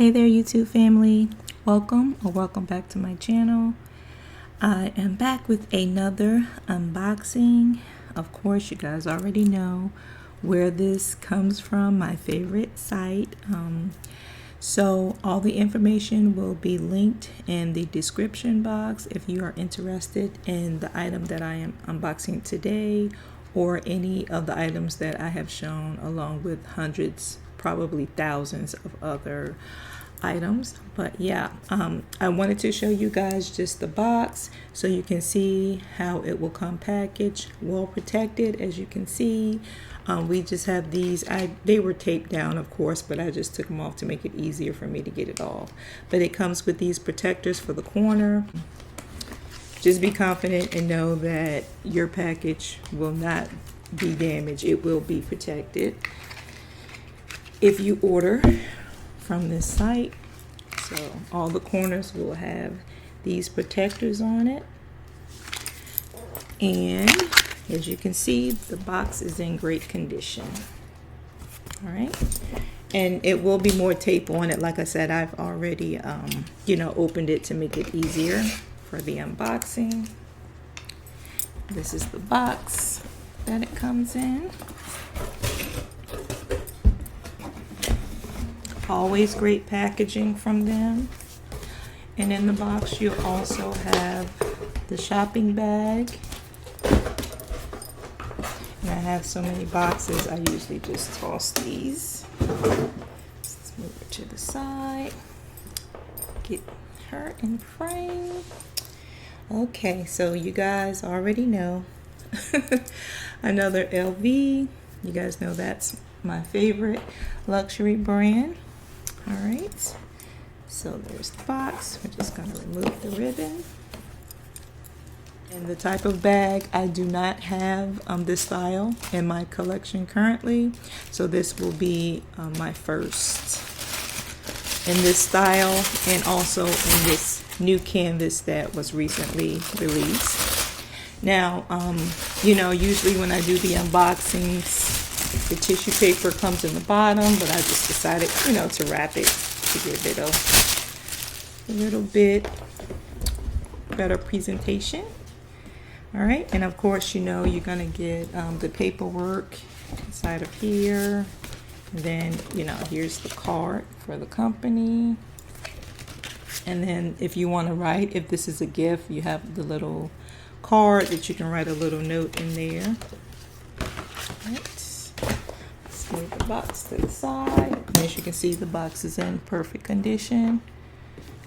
Hey there, YouTube family. Welcome back to my channel. I am back with another unboxing. Of course, you guys already know where this comes from, my favorite site. So all the information will be linked in the description box if you are interested in the item that I am unboxing today, or any of the items that I have shown, along with hundreds, probably thousands of other items. But yeah, I wanted to show you guys just the box so you can see how it will come packaged, well protected. As you can see, we just have these. They were taped down, of course, but I just took them off to make it easier for me to get it off. But it comes with these protectors for the corner. Just be confident and know that your package will not be damaged. It will be protected if you order from this site. So all the corners will have these protectors on it, and as you can see, the box is in great condition. All right, and it will be more tape on it. Like I said, I've already opened it to make it easier for the unboxing. This is the box that it comes in. Always great packaging from them. And in the box you also have the shopping bag. And I have so many boxes, I usually just toss these. Let's move it to the side. Get her in frame. Okay, so you guys already know. Another LV. You guys know that's my favorite luxury brand. All right, so there's the box. We're just going to remove the ribbon. And the type of bag, I do not have this style in my collection currently, so this will be my first in this style, and also in this new canvas that was recently released. Now, usually when I do the unboxings, the tissue paper comes in the bottom, but I just decided, to wrap it to give it a little bit better presentation. All right, and of course, you're gonna get the paperwork inside of here. And then, here's the card for the company. And then if you want to write, if this is a gift, you have the little card that you can write a little note in there. All right. Move the box to the side. And as you can see, the box is in perfect condition.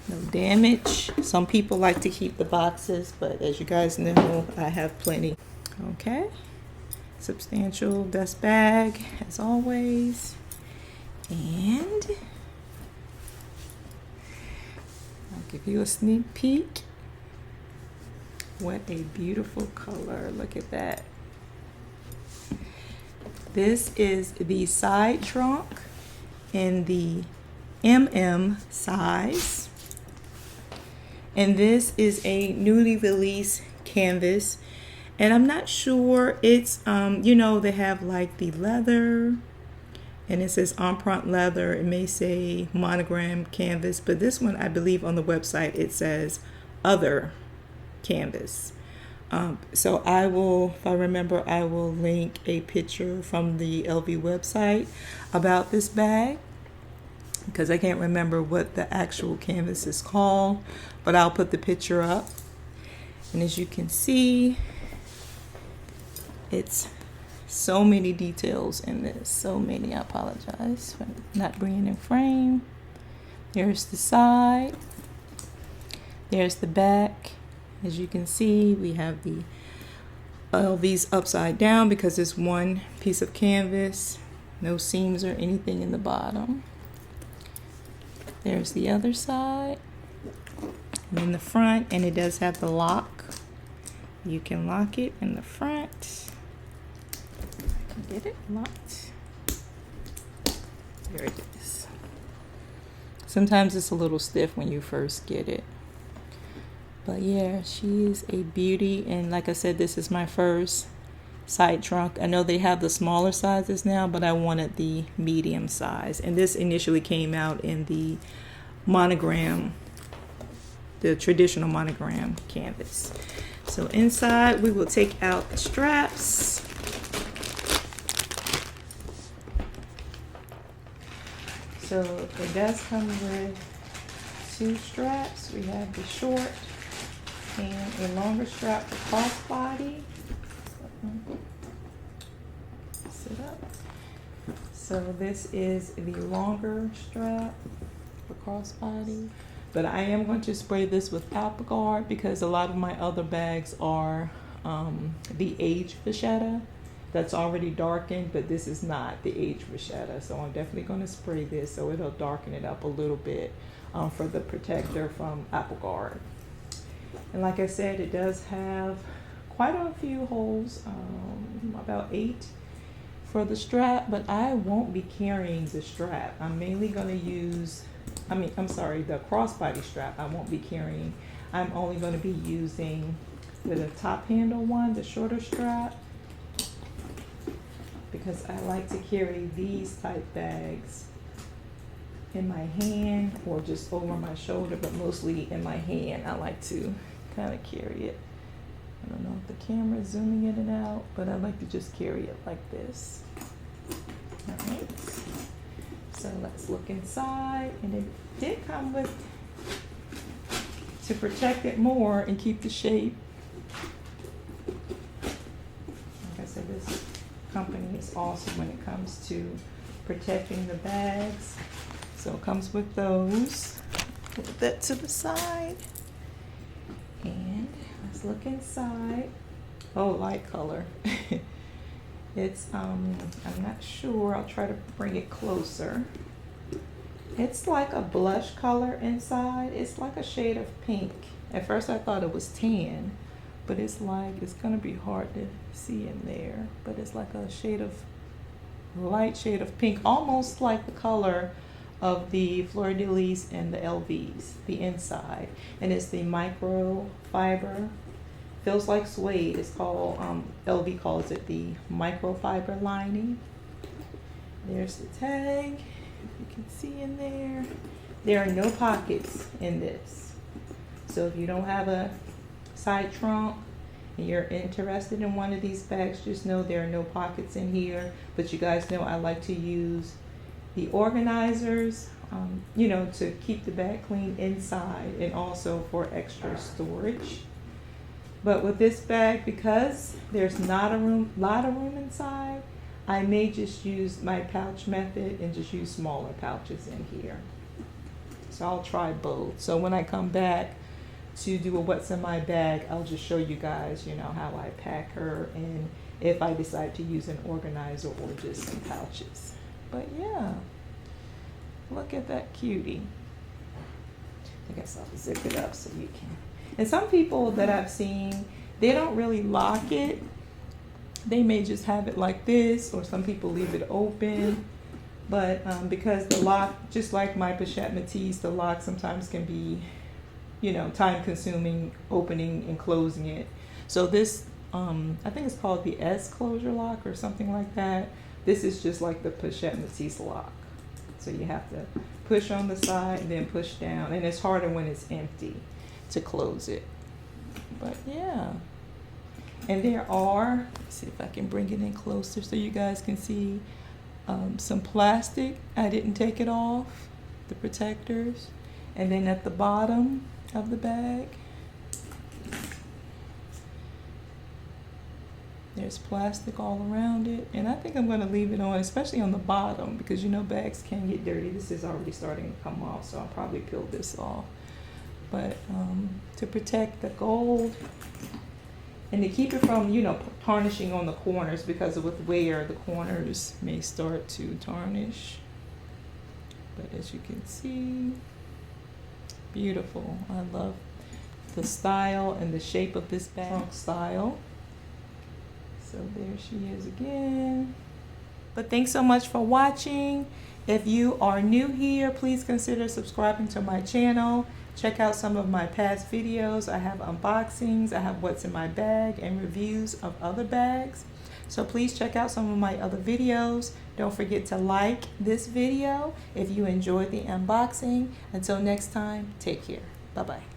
No damage. Some people like to keep the boxes, but as you guys know, I have plenty. Okay. Substantial dust bag, as always. And I'll give you a sneak peek. What a beautiful color. Look at that. This is the side trunk in the MM size. And this is a newly released canvas. And I'm not sure, it's, they have like the leather, and it says empreinte leather. It may say monogram canvas, but this one, I believe on the website, it says other canvas. So I will, if I remember, I will link a picture from the LV website about this bag, because I can't remember what the actual canvas is called, but I'll put the picture up. And as you can see, it's so many details in this, so many. I apologize for not bringing in frame. There's the side, there's the back. As you can see, we have the LVs upside down because it's one piece of canvas. No seams or anything in the bottom. There's the other side. And in the front, and it does have the lock. You can lock it in the front. I can get it locked. There it is. Sometimes it's a little stiff when you first get it. But yeah, she is a beauty, and like I said, this is my first side trunk. I know they have the smaller sizes now, but I wanted the medium size. And this initially came out in the monogram, the traditional monogram canvas. So inside we will take out the straps. So it does come with 2 straps. We have the short and a longer strap for crossbody. Sit up. So this is the longer strap for crossbody, but I am going to spray this with Apple Guard because a lot of my other bags are the age vachetta that's already darkened, but this is not the age vachetta, so I'm definitely going to spray this so it'll darken it up a little bit for the protector from Apple Guard. And like I said, it does have quite a few holes, about 8 for the strap, but I won't be carrying the strap. I'm mainly going to use, the crossbody strap I won't be carrying. I'm only going to be using the top handle one, the shorter strap, because I like to carry these type bags in my hand or just over my shoulder, but mostly in my hand. I like to kind of carry it. I don't know if the camera is zooming in and out, but I like to just carry it like this. All right. So let's look inside, and it did come with, to protect it more and keep the shape. Like I said, this company is awesome when it comes to protecting the bags. So it comes with those. Put that to the side. And let's look inside. Oh, light color. It's, I'm not sure. I'll try to bring it closer. It's like a blush color inside. It's like a shade of pink. At first I thought it was tan, but it's gonna be hard to see in there. But it's like a light shade of pink, almost like the color of the Fleur de Lis and the LVs, the inside. And it's the micro fiber. Feels like suede. It's called, LV calls it the microfiber lining. There's the tag, if you can see in there. There are no pockets in this. So if you don't have a side trunk and you're interested in one of these bags, just know there are no pockets in here. But you guys know I like to use the organizers, to keep the bag clean inside and also for extra storage. But with this bag, because there's not a lot of room inside, I may just use my pouch method and just use smaller pouches in here. So I'll try both. So when I come back to do a what's in my bag, I'll just show you guys, how I pack her and if I decide to use an organizer or just some pouches. But yeah, look at that cutie. I guess I'll zip it up so you can. And some people that I've seen, they don't really lock it. They may just have it like this, or some people leave it open. But because the lock, just like my Pochette Matisse, the lock sometimes can be, time consuming, opening and closing it. So this, I think it's called the S closure lock or something like that. This is just like the Pochette Matisse lock. So you have to push on the side and then push down. And it's harder when it's empty to close it. But yeah. And there are, let's see if I can bring it in closer so you guys can see some plastic. I didn't take it off, the protectors. And then at the bottom of the bag, there's plastic all around it. And I think I'm going to leave it on, especially on the bottom, because bags can get dirty. This is already starting to come off, so I'll probably peel this off. But to protect the gold and to keep it from, tarnishing on the corners, because with wear, the corners may start to tarnish. But as you can see, beautiful. I love the style and the shape of this bag. Trunk style. So there she is again. But thanks so much for watching. If you are new here, please consider subscribing to my channel. Check out some of my past videos. I have unboxings, I have what's in my bag, and reviews of other bags. So please check out some of my other videos. Don't forget to like this video if you enjoyed the unboxing. Until next time, take care. Bye-bye.